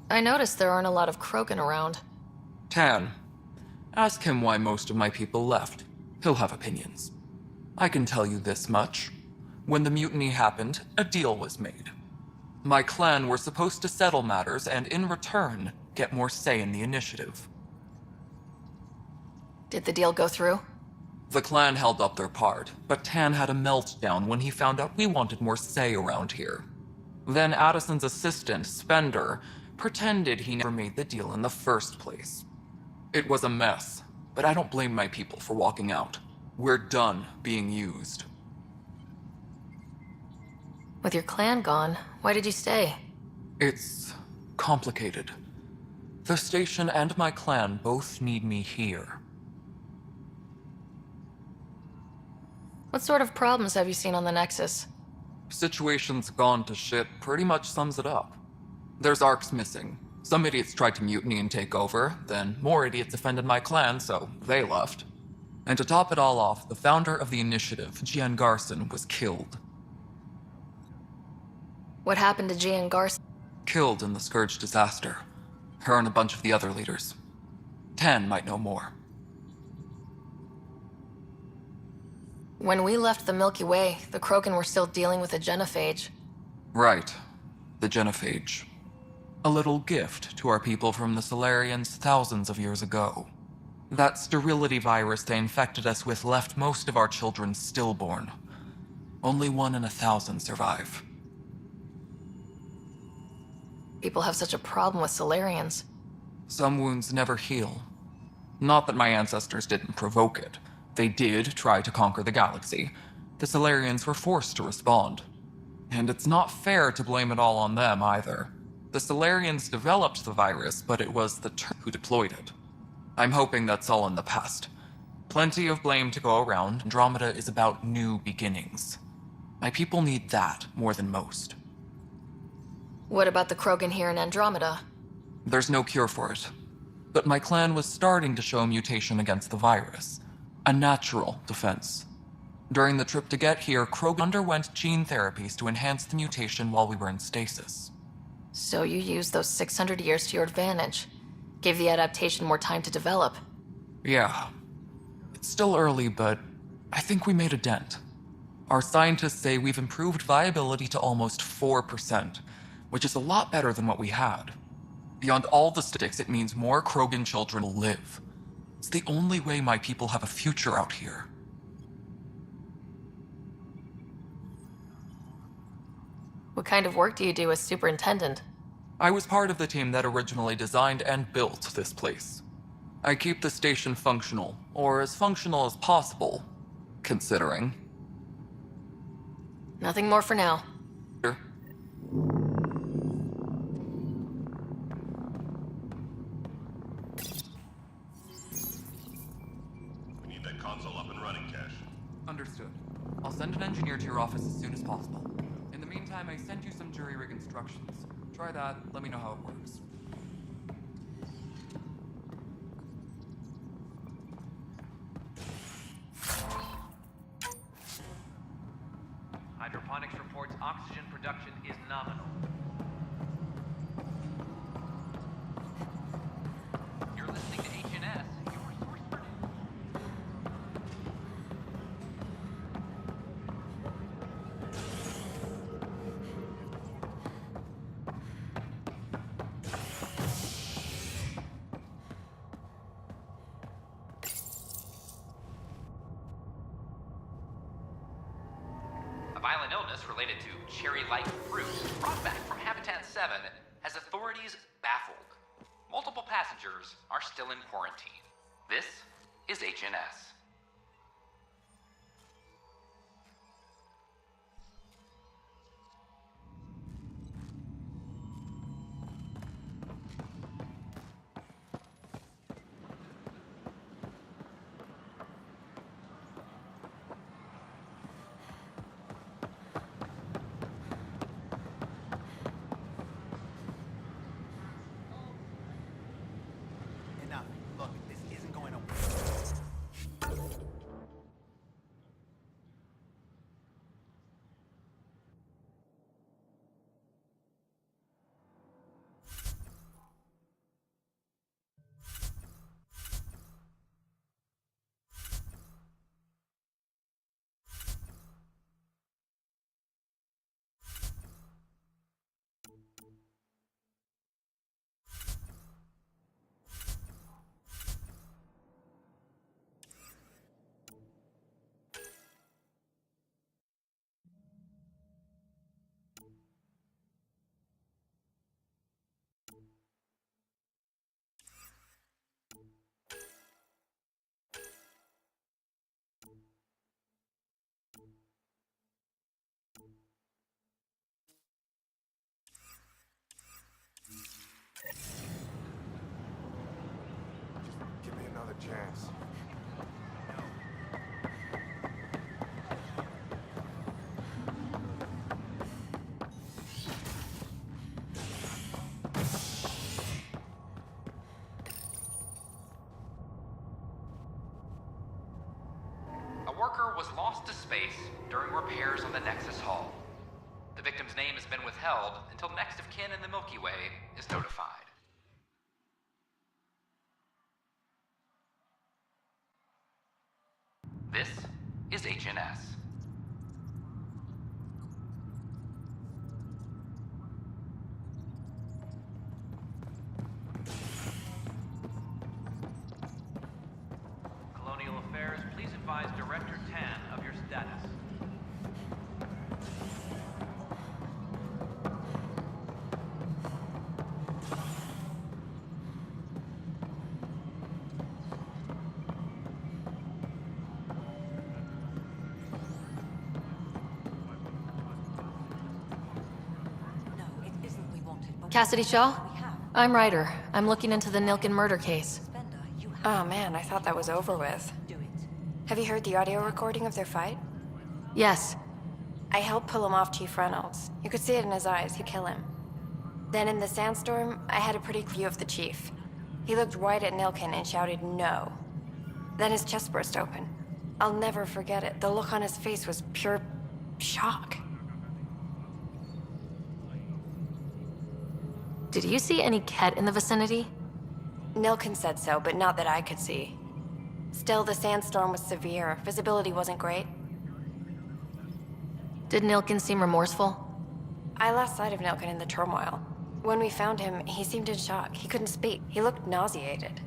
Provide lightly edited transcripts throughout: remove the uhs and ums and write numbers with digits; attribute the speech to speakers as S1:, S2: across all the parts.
S1: I noticed there aren't a lot of Krogan around.
S2: Tan, ask him why most of my people left. He'll have opinions. I can tell you this much. When the mutiny happened, a deal was made. My clan were supposed to settle matters and, in return, get more say in the initiative.
S1: Did the deal go through?
S2: The clan held up their part, but Tan had a meltdown when he found out we wanted more say around here. Then Addison's assistant, Spender, pretended he never made the deal in the first place. It was a mess, but I don't blame my people for walking out. We're done being used.
S1: With your clan gone, why did you stay?
S2: It's complicated. The station and my clan both need me here.
S1: What sort of problems have you seen on the Nexus?
S2: Situation's gone to shit pretty much sums it up. There's arcs missing. Some idiots tried to mutiny and take over, then more idiots offended my clan, so they left. And to top it all off, the founder of the initiative, Gian Garson, was killed.
S1: What happened to Gian Garson?
S2: Killed in the Scourge disaster. Her and a bunch of the other leaders. Tan might know more.
S1: When we left the Milky Way, the Krogan were still dealing with a genophage.
S2: Right. The genophage. A little gift to our people from the Solarians thousands of years ago. That sterility virus they infected us with left most of our children stillborn. Only 1 in 1,000 survive.
S1: People have such a problem with Solarians.
S2: Some wounds never heal. Not that my ancestors didn't provoke it. They did try to conquer the galaxy. The Solarians were forced to respond. And it's not fair to blame it all on them either. The Solarians developed the virus, but it was the Turk who deployed it. I'm hoping that's all in the past. Plenty of blame to go around. Andromeda is about new beginnings. My people need that more than most.
S1: What about the Krogan here in Andromeda?
S2: There's no cure for it. But my clan was starting to show mutation against the virus. A natural defense. During the trip to get here, Krogan underwent gene therapies to enhance the mutation while we were in stasis.
S1: So you used those 600 years to your advantage. Gave the adaptation more time to develop.
S2: Yeah. It's still early, but I think we made a dent. Our scientists say we've improved viability to almost 4%, which is a lot better than what we had. Beyond all the statistics, it means more Krogan children will live. It's the only way my people have a future out here.
S1: What kind of work do you do as superintendent?
S2: I was part of the team that originally designed and built this place. I keep the station functional, or as functional as possible, considering.
S1: Nothing more for now.
S2: Sure.
S3: We need that console up and running, Cash.
S2: Understood. I'll send an engineer to your office as soon as possible. In the meantime, I sent you some jury rig instructions. Try that, let me know how it works.
S4: Hydroponics reports oxygen production is nominal. You're listening to HNS, your source for news. A violent illness related to cherry-like fruit brought back from Habitat 7 has authorities baffled. Multiple passengers are still in quarantine. This is HNS.
S5: Enough. Look, this isn't going to work.
S3: chance.
S4: A worker was lost to space during repairs on the Nexus hull. The victim's name has been withheld until next of kin in the Milky Way is notified. This is HNS. Colonial Affairs, please advise Director Tan of your status.
S5: No, it isn't we wanted, but
S1: Cassidy Shaw?
S5: we have.
S1: I'm Ryder. I'm looking into the Nilken murder case.
S5: Spender, you have
S6: Oh man, I thought that was over with.
S5: to do it.
S6: Have you heard the audio recording of their fight?
S1: Yes.
S6: I helped pull him off Chief Reynolds. You could see it in his eyes, he'd kill him. Then in the sandstorm, I had a pretty view of the chief. He looked right at Nilken and shouted no. Then his chest burst open. I'll never forget it. The look on his face was pure shock.
S1: Did you see any Ket in the vicinity?
S6: Nilken said so, but not that I could see. Still, the sandstorm was severe. Visibility wasn't great.
S1: Did Nilken seem remorseful?
S6: I lost sight of Nilken in the turmoil. When we found him, he seemed in shock. He couldn't speak. He looked nauseated.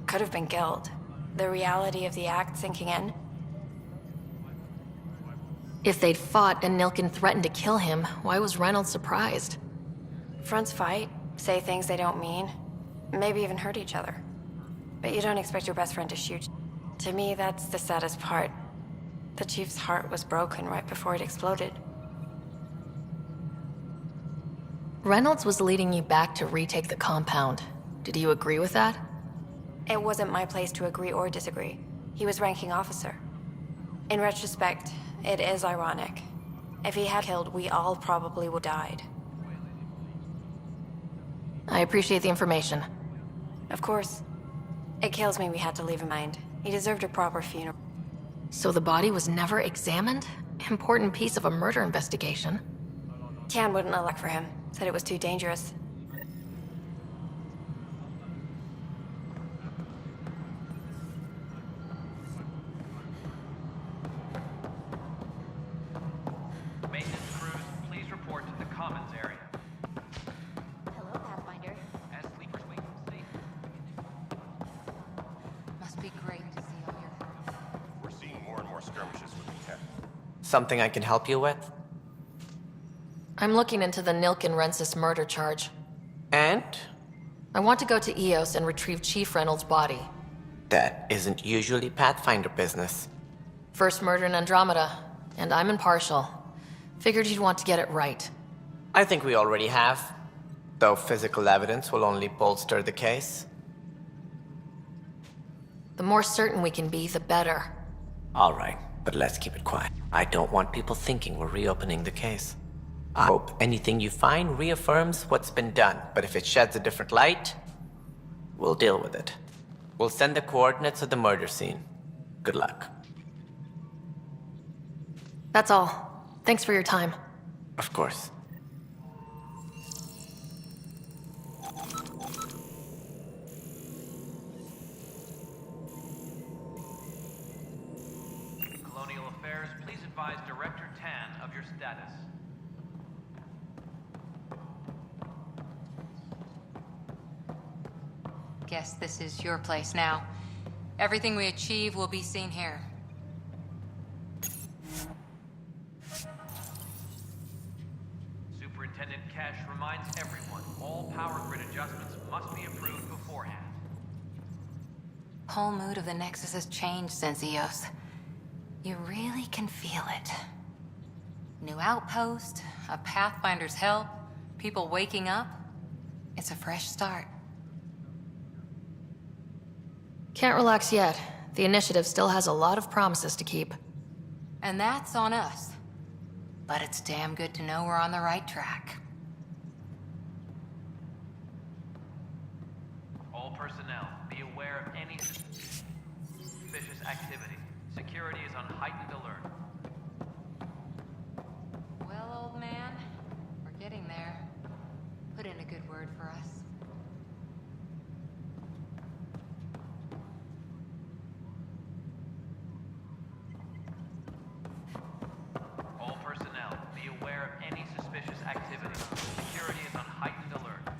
S6: Could have been guilt. The reality of the act sinking in.
S1: If they'd fought and Nilken threatened to kill him, why was Reynolds surprised?
S6: Fronts fight, say things they don't mean, maybe even hurt each other. But you don't expect your best friend to shoot. To me, that's the saddest part. The chief's heart was broken right before it exploded.
S1: Reynolds was leading you back to retake the compound. Did you agree with that?
S6: It wasn't my place to agree or disagree. He was ranking officer. In retrospect, it is ironic. If he had killed, we all probably would have died.
S1: I appreciate the information.
S6: Of course. It kills me we had to leave him behind. He deserved a proper funeral.
S1: So the body was never examined? Important piece of a murder investigation.
S6: Tan wouldn't elect for him. Said it was too dangerous.
S4: Maintenance crews, please report to the commons area.
S7: Hello, Pathfinder.
S4: As sleepers wait to see.
S7: Must be great to see all your...
S3: We're seeing more and more skirmishes with the tech.
S8: Something I can help you with?
S1: I'm looking into the Nilken-Rensis murder charge.
S8: And?
S1: I want to go to Eos and retrieve Chief Reynolds' body.
S8: That isn't usually Pathfinder business.
S1: First murder in Andromeda, and I'm impartial. Figured you'd want to get it right.
S8: I think we already have. Though physical evidence will only bolster the case.
S1: The more certain we can be, the better.
S8: Alright, but let's keep it quiet. I don't want people thinking we're reopening the case. I hope anything you find reaffirms what's been done, but if it sheds a different light, we'll deal with it. We'll send the coordinates of the murder scene. Good luck.
S1: That's all. Thanks for your time.
S8: Of course.
S4: Colonial Affairs, please advise Director Tan of your status.
S7: Guess this is your place now. Everything we achieve will be seen here.
S4: Superintendent Cash reminds everyone all power grid adjustments must be approved beforehand.
S7: Whole mood of the Nexus has changed since Eos. You really can feel it. New outpost, a Pathfinder's help, people waking up. It's a fresh start.
S1: Can't relax yet. The initiative still has a lot of promises to keep.
S7: And that's on us. But it's damn good to know we're on the right track.
S9: All personnel, be aware of any suspicious activity. Security is on heightened alert.
S7: Well, old man, we're getting there. Put in a good word for us.
S9: All personnel, be aware of any suspicious activity. Security is on heightened alert.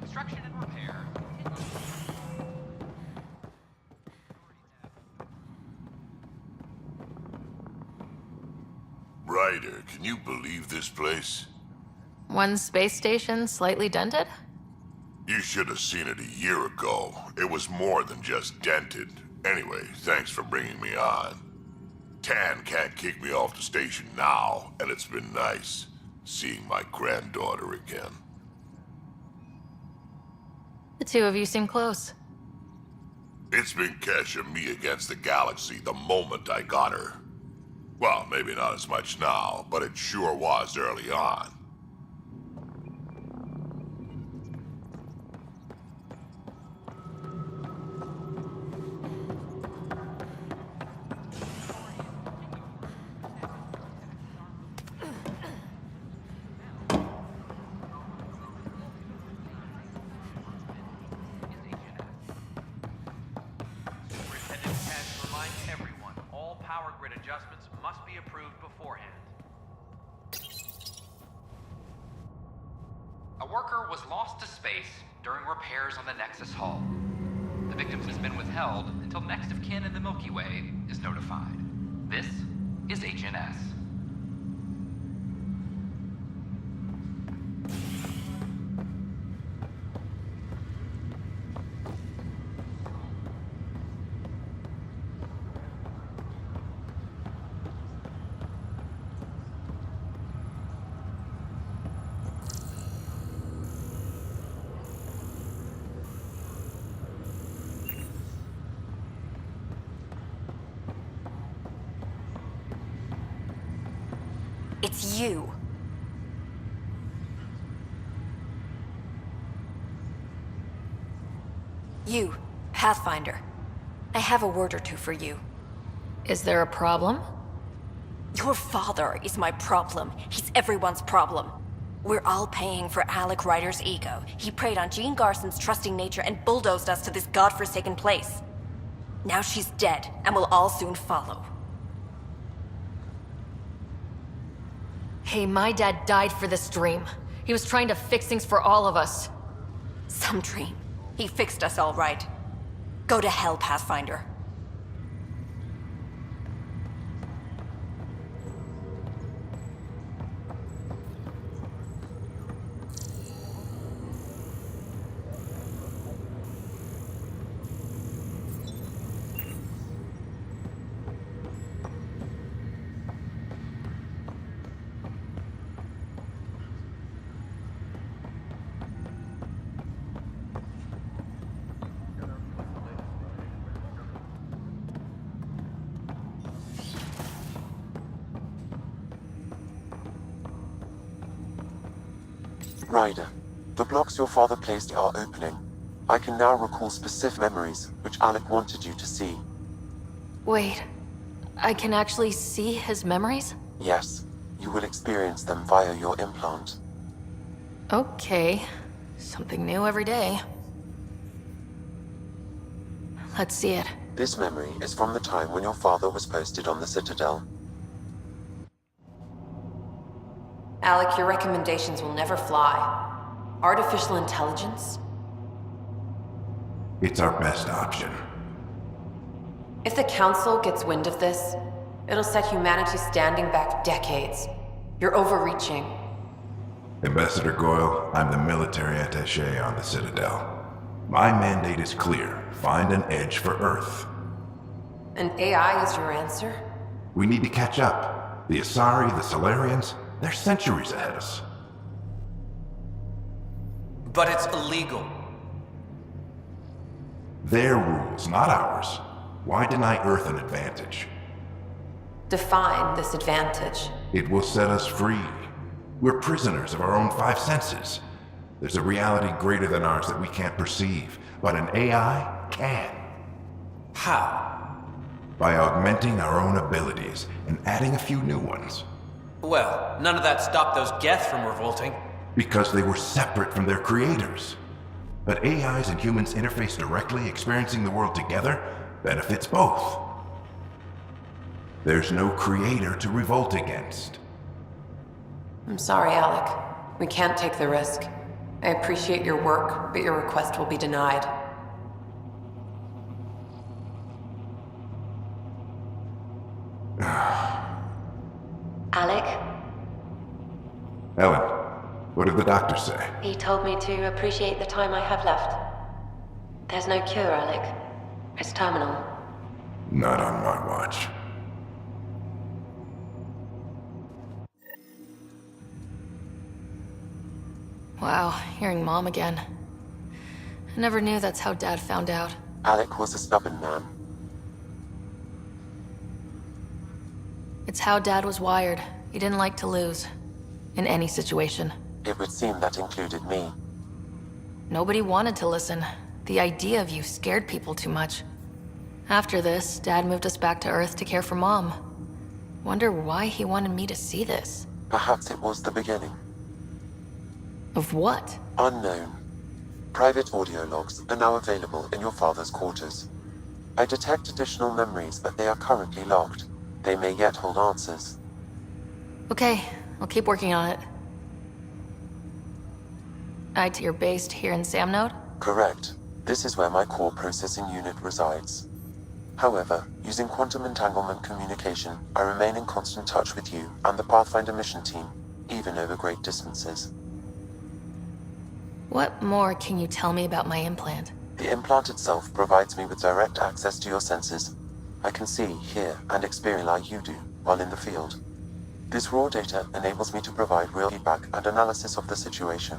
S4: Construction and repair.
S10: Ryder, can you believe this place?
S1: One space station slightly dented?
S10: You should have seen it a year ago. It was more than just dented. Anyway, thanks for bringing me on. Tan can't kick me off the station now, and it's been nice seeing my granddaughter again.
S1: The two of you seem close.
S10: It's been catching me against the galaxy the moment I got her. Well, maybe not as much now, but it sure was early on.
S9: Superintendent Cash reminds everyone, all power grid adjustments must be approved beforehand.
S4: A worker was lost to space during repairs on the Nexus hull. The victim has been withheld until next of kin in the Milky Way is notified. This is HNS.
S6: It's you. You, Pathfinder. I have a word or two for you.
S1: Is there a problem?
S6: Your father is my problem. He's everyone's problem. We're all paying for Alec Ryder's ego. He preyed on Jean Garson's trusting nature and bulldozed us to this godforsaken place. Now she's dead, and we'll all soon follow.
S1: Hey, my dad died for this dream. He was trying to fix things for all of us.
S6: Some dream. He fixed us all right. Go to hell, Pathfinder.
S11: Ryder, the blocks your father placed are opening. I can now recall specific memories, which Alec wanted you to see.
S1: Wait, I can actually see his memories?
S11: Yes, you will experience them via your implant.
S1: Okay, something new every day. Let's see it.
S11: This memory is from the time when your father was posted on the Citadel.
S12: Alec, your recommendations will never fly. Artificial intelligence?
S13: It's our best option.
S12: If the Council gets wind of this, it'll set humanity standing back decades. You're overreaching.
S13: Ambassador Goyle, I'm the military attaché on the Citadel. My mandate is clear. Find an edge for Earth.
S12: And AI is your answer?
S13: We need to catch up. The Asari, the Solarians, they're centuries ahead of us.
S14: But it's illegal.
S13: Their rules, not ours. Why deny Earth an advantage?
S12: Define this advantage.
S13: It will set us free. We're prisoners of our own five senses. There's a reality greater than ours that we can't perceive, but an AI can.
S14: How?
S13: By augmenting our own abilities and adding a few new ones.
S14: Well, none of that stopped those Geth from revolting.
S13: Because they were separate from their creators. But AIs and humans interface directly, experiencing the world together, benefits both. There's no creator to revolt against.
S12: I'm sorry, Alec. We can't take the risk. I appreciate your work, but your request will be denied.
S15: Alec,
S13: Ellen, what did the doctor say?
S15: he told me to appreciate the time I have left. There's no cure, Alec. It's terminal.
S13: Not on my watch.
S1: Wow, hearing Mom again. I never knew that's how Dad found out.
S11: Alec was a stubborn man.
S1: It's how Dad was wired. He didn't like to lose. In any situation.
S11: It would seem that included me.
S1: Nobody wanted to listen. The idea of you scared people too much. After this, Dad moved us back to Earth to care for Mom. Wonder why he wanted me to see this.
S11: Perhaps it was the beginning.
S1: Of what?
S11: Unknown. Private audio logs are now available in your father's quarters. I detect additional memories, but they are currently locked. They may yet hold answers.
S1: Okay, I'll keep working on it. You're based here in Samnode?
S11: Correct. This is where my core processing unit resides. However, using quantum entanglement communication, I remain in constant touch with you and the Pathfinder mission team, even over great distances.
S1: What more can you tell me about my implant?
S11: The implant itself provides me with direct access to your senses. I can see, hear, and experience like you do while in the field. This raw data enables me to provide real feedback and analysis of the situation.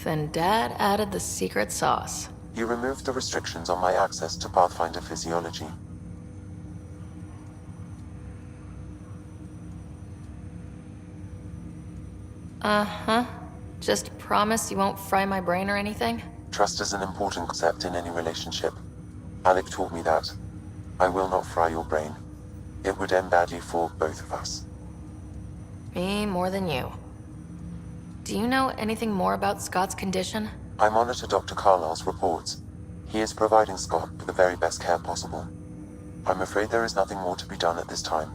S1: Then Dad added the secret sauce.
S11: You removed the restrictions on my access to Pathfinder physiology.
S1: Uh-huh. Just promise you won't fry my brain or anything?
S11: Trust is an important concept in any relationship. Alec taught me that. I will not fry your brain. It would end badly for both of us.
S1: Me more than you. Do you know anything more about Scott's condition?
S11: I monitor Dr. Carlisle's reports. He is providing Scott with the very best care possible. I'm afraid there is nothing more to be done at this time.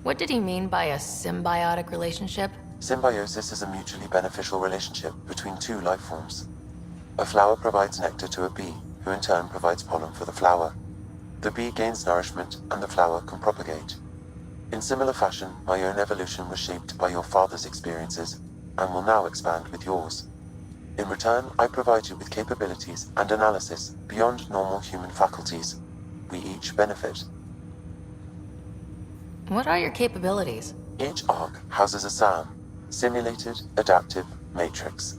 S1: What did he mean by a symbiotic relationship?
S11: Symbiosis is a mutually beneficial relationship between two life forms. A flower provides nectar to a bee, who in turn provides pollen for the flower. The bee gains nourishment, and the flower can propagate. In similar fashion, my own evolution was shaped by your father's experiences, and will now expand with yours. In return, I provide you with capabilities and analysis beyond normal human faculties. We each benefit.
S1: What are your capabilities?
S11: Each arc houses a SAM, Simulated Adaptive Matrix.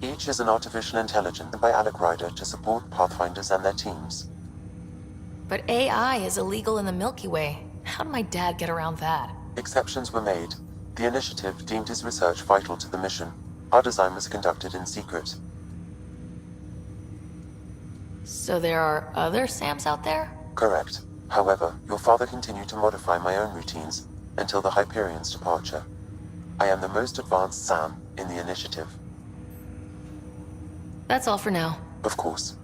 S11: Each is an artificial intelligence by Alec Ryder to support Pathfinders and their teams.
S1: But AI is illegal in the Milky Way. How did my dad get around that?
S11: Exceptions were made. The initiative deemed his research vital to the mission. Our design was conducted in secret.
S1: So there are other SAMs out there?
S11: Correct. However, your father continued to modify my own routines until the Hyperion's departure. I am the most advanced SAM in the initiative.
S1: That's all for now.
S11: Of course.